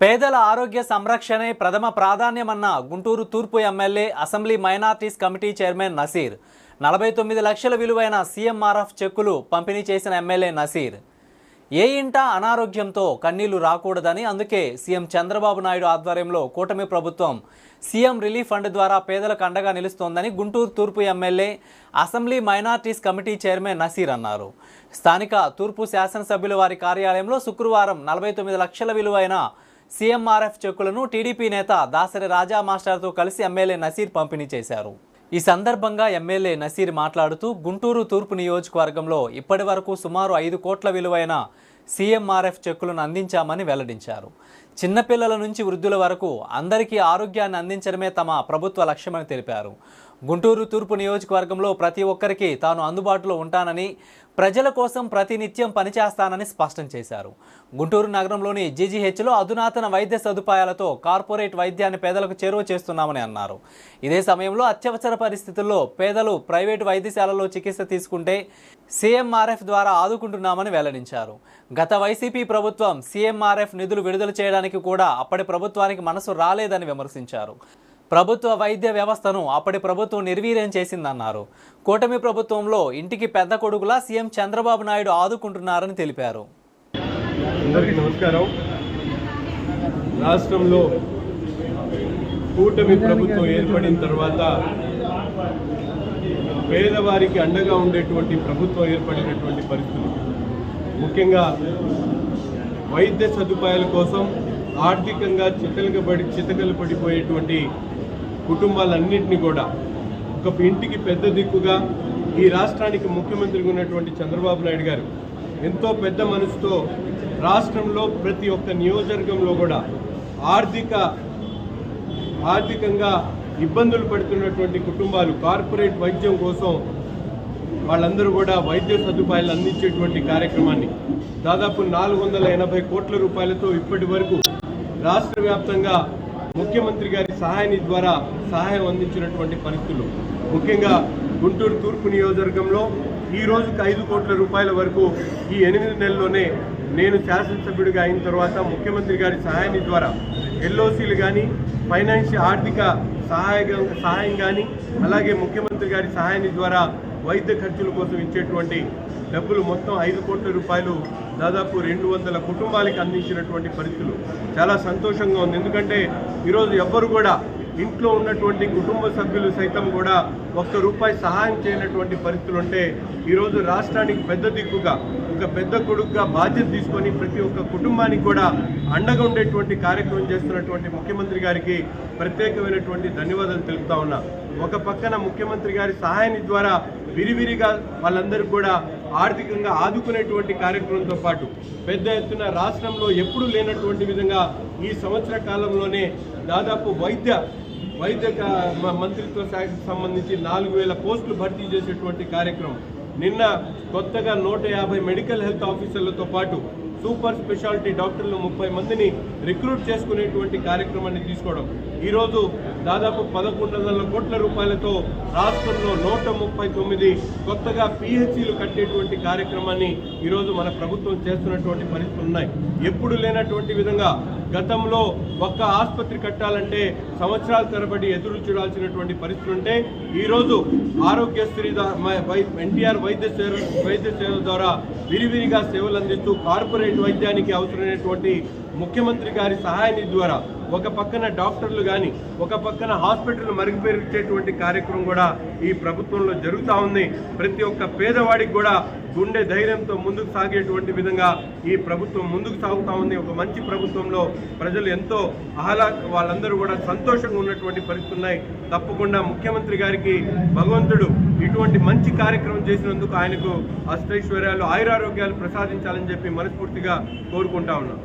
పేదల ఆరోగ్య సంరక్షణే ప్రథమ ప్రాధాన్యమన్న గుంటూరు తూర్పు MLA assembly minorities committee chairman Naseer 49 లక్షల విలువైన సీఎంఆర్ఎఫ్ చెక్కులు పంపిణీ చేసిన ఎమ్మెల్యే నసీర్ ఏ ఇంట అనారోగ్యంతో కన్నీళ్లు రాకూడదని అందుకే సీఎం చంద్రబాబు నాయుడు ఆధ్వర్యంలో కూటమి ప్రభుత్వం సీఎం రిలీఫ్ ఫండ్ ద్వారా పేదలకు అండగా నిలుస్తోందని గుంటూరు తూర్పు MLA assembly minorities committee chairman Naseer అన్నారు. స్థానిక తూర్పు శాసనసభ్యుల వారి కార్యాలయంలో శుక్రవారం 49 లక్షల విలువైన సీఎంఆర్ఎఫ్ చెక్కులను టీడీపీ నేత దాసరి రాజా మాస్టర్తో కలిసి ఎమ్మెల్యే నసీర్ పంపిణీ చేశారు. ఈ సందర్భంగా ఎమ్మెల్యే నసీర్ మాట్లాడుతూ గుంటూరు తూర్పు నియోజకవర్గంలో ఇప్పటి వరకు సుమారు 5 కోట్ల విలువైన సీఎంఆర్ఎఫ్ చెక్కులను అందించామని వెల్లడించారు. చిన్నపిల్లల నుంచి వృద్ధుల వరకు అందరికీ ఆరోగ్యాన్ని అందించడమే తమ ప్రభుత్వ లక్ష్యమని తెలిపారు. గుంటూరు తూర్పు నియోజకవర్గంలో ప్రతి ఒక్కరికి తాను అందుబాటులో ఉంటానని, ప్రజల కోసం ప్రతినిత్యం పనిచేస్తానని స్పష్టం చేశారు. గుంటూరు నగరంలోని జీజీహెచ్లో అధునాతన వైద్య సదుపాయాలతో కార్పొరేట్ వైద్యాన్ని పేదలకు చేరువ చేస్తున్నామని అన్నారు. ఇదే సమయంలో అత్యవసర పరిస్థితుల్లో పేదలు ప్రైవేటు వైద్యశాలలో చికిత్స తీసుకుంటే సీఎంఆర్ఎఫ్ ద్వారా ఆదుకుంటున్నామని వెల్లడించారు. గత వైసీపీ ప్రభుత్వం సీఎంఆర్ఎఫ్ నిధులు విడుదల చేయడానికి కూడా అప్పటి ప్రభుత్వానికి మనసు రాలేదని విమర్శించారు. ప్రభుత్వ వైద్య వ్యవస్థను అప్పటి ప్రభుత్వం నిర్వీర్యం చేసిందన్నారు. కూటమి ప్రభుత్వంలో ఇంటికి పెద్ద కొడుకులా సీఎం చంద్రబాబు నాయుడు ఆదుకుంటున్నారని తెలిపారు. అందరికీ నమస్కారం. రాష్ట్రంలో కూటమి ప్రభుత్వం ఏర్పడిన తర్వాత పేదవారికి అండగా ఉండేటువంటి ప్రభుత్వం ఏర్పడినటువంటి పరిస్థితులు, ముఖ్యంగా వైద్య సదుపాయాల కోసం ఆర్థికంగా చితకలు పడిపోయేటువంటి కుటుంబాలన్నింటినీ కూడా ఒక ఇంటికి పెద్ద దిక్కుగా ఈ రాష్ట్రానికి ముఖ్యమంత్రిగా ఉన్నటువంటి చంద్రబాబు నాయుడు గారు ఎంతో పెద్ద మనసుతో రాష్ట్రంలో ప్రతి ఒక్క నియోజకవర్గంలో కూడా ఆర్థికంగా ఇబ్బందులు పడుతున్నటువంటి కుటుంబాలు కార్పొరేట్ వైద్యం కోసం వాళ్ళందరూ కూడా వైద్య సదుపాయాలు అందించేటువంటి కార్యక్రమాన్ని దాదాపు 480 కోట్ల రూపాయలతో ఇప్పటి వరకు రాష్ట్ర వ్యాప్తంగా ముఖ్యమంత్రి గారి సహాయాన్ని ద్వారా సహాయం అందించినటువంటి పరిస్థితులు, ముఖ్యంగా గుంటూరు తూర్పు నియోజకవర్గంలో ఈ రోజుకి 5 కోట్ల రూపాయల వరకు ఈ 8 నెలల్లోనే నేను శాసనసభ్యుడిగా అయిన తర్వాత ముఖ్యమంత్రి గారి సహాయాన్ని ద్వారా ఎల్ఓసీలు కానీ ఫైనాన్షియల్ ఆర్థిక సహాయం కానీ అలాగే ముఖ్యమంత్రి గారి సహాయాన్ని ద్వారా వైద్య ఖర్చుల కోసం ఇచ్చేటువంటి డబ్బులు మొత్తం 5 కోట్ల రూపాయలు దాదాపు 200 కుటుంబాలకి అందించినటువంటి పరిస్థితులు చాలా సంతోషంగా ఉంది. ఎందుకంటే ఈరోజు ఎవ్వరు కూడా ఇంట్లో ఉన్నటువంటి కుటుంబ సభ్యులు సైతం కూడా ₹1 సహాయం చేయనటువంటి పరిస్థితులు ఉంటే ఈరోజు రాష్ట్రానికి పెద్ద దిక్కుగా ఒక పెద్ద కొడుకుగా బాధ్యత తీసుకొని ప్రతి ఒక్క కుటుంబానికి కూడా అండగా ఉండేటువంటి కార్యక్రమం చేస్తున్నటువంటి ముఖ్యమంత్రి గారికి ప్రత్యేకమైనటువంటి ధన్యవాదాలు తెలుపుతా ఉన్నా. ఒక పక్కన ముఖ్యమంత్రి గారి సహాయాన్ని ద్వారా విరివిరిగా వాళ్ళందరూ కూడా ఆర్థికంగా ఆదుకునేటువంటి కార్యక్రమంతో పాటు పెద్ద ఎత్తున రాష్ట్రంలో ఎప్పుడూ లేనటువంటి విధంగా ఈ సంవత్సర కాలంలోనే దాదాపు వైద్య మంత్రిత్వ శాఖకు సంబంధించి 4000 పోస్టులు భర్తీ చేసేటువంటి కార్యక్రమం, నిన్న కొత్తగా 150 మెడికల్ హెల్త్ ఆఫీసర్లతో పాటు సూపర్ స్పెషాలిటీ డాక్టర్లు 30 మందిని రిక్రూట్ చేసుకునేటువంటి కార్యక్రమాన్ని తీసుకోవడం, ఈరోజు దాదాపు 1100 కోట్ల రూపాయలతో రాష్ట్రంలో 139 కొత్తగా పిహెచ్సిలు కట్టేటువంటి కార్యక్రమాన్ని ఈరోజు మన ప్రభుత్వం చేస్తున్నటువంటి పరిస్థితులు ఉన్నాయి. ఎప్పుడు లేనటువంటి విధంగా గతంలో ఒక్క ఆసుపత్రి కట్టాలంటే సంవత్సరాల తరబడి ఎదురు చూడాల్సినటువంటి పరిస్థితులు ఉంటే ఈరోజు ఆరోగ్యశ్రీ ఎన్టీఆర్ వైద్య సేవల ద్వారా విరివిరిగా సేవలు అందిస్తూ కార్పొరేట్ వైద్యానికి అవసరమైనటువంటి ముఖ్యమంత్రి గారి సహాయాన్ని ద్వారా ఒక పక్కన డాక్టర్లు కానీ ఒక పక్కన హాస్పిటల్ మరుగుపరిచేటువంటి కార్యక్రమం కూడా ఈ ప్రభుత్వంలో జరుగుతూ ఉంది. ప్రతి ఒక్క పేదవాడికి కూడా గుండె ధైర్యంతో ముందుకు సాగేటువంటి విధంగా ఈ ప్రభుత్వం ముందుకు సాగుతూ ఉంది. ఒక మంచి ప్రభుత్వంలో ప్రజలు ఎంతో వాళ్ళందరూ కూడా సంతోషంగా ఉన్నటువంటి పరిస్థితులు ఉన్నాయి. తప్పకుండా ముఖ్యమంత్రి గారికి భగవంతుడు ఇటువంటి మంచి కార్యక్రమం చేసినందుకు ఆయనకు అష్టైశ్వర్యాలు ఆయురారోగ్యాలు ప్రసాదించాలని చెప్పి మనస్ఫూర్తిగా కోరుకుంటా ఉన్నాం.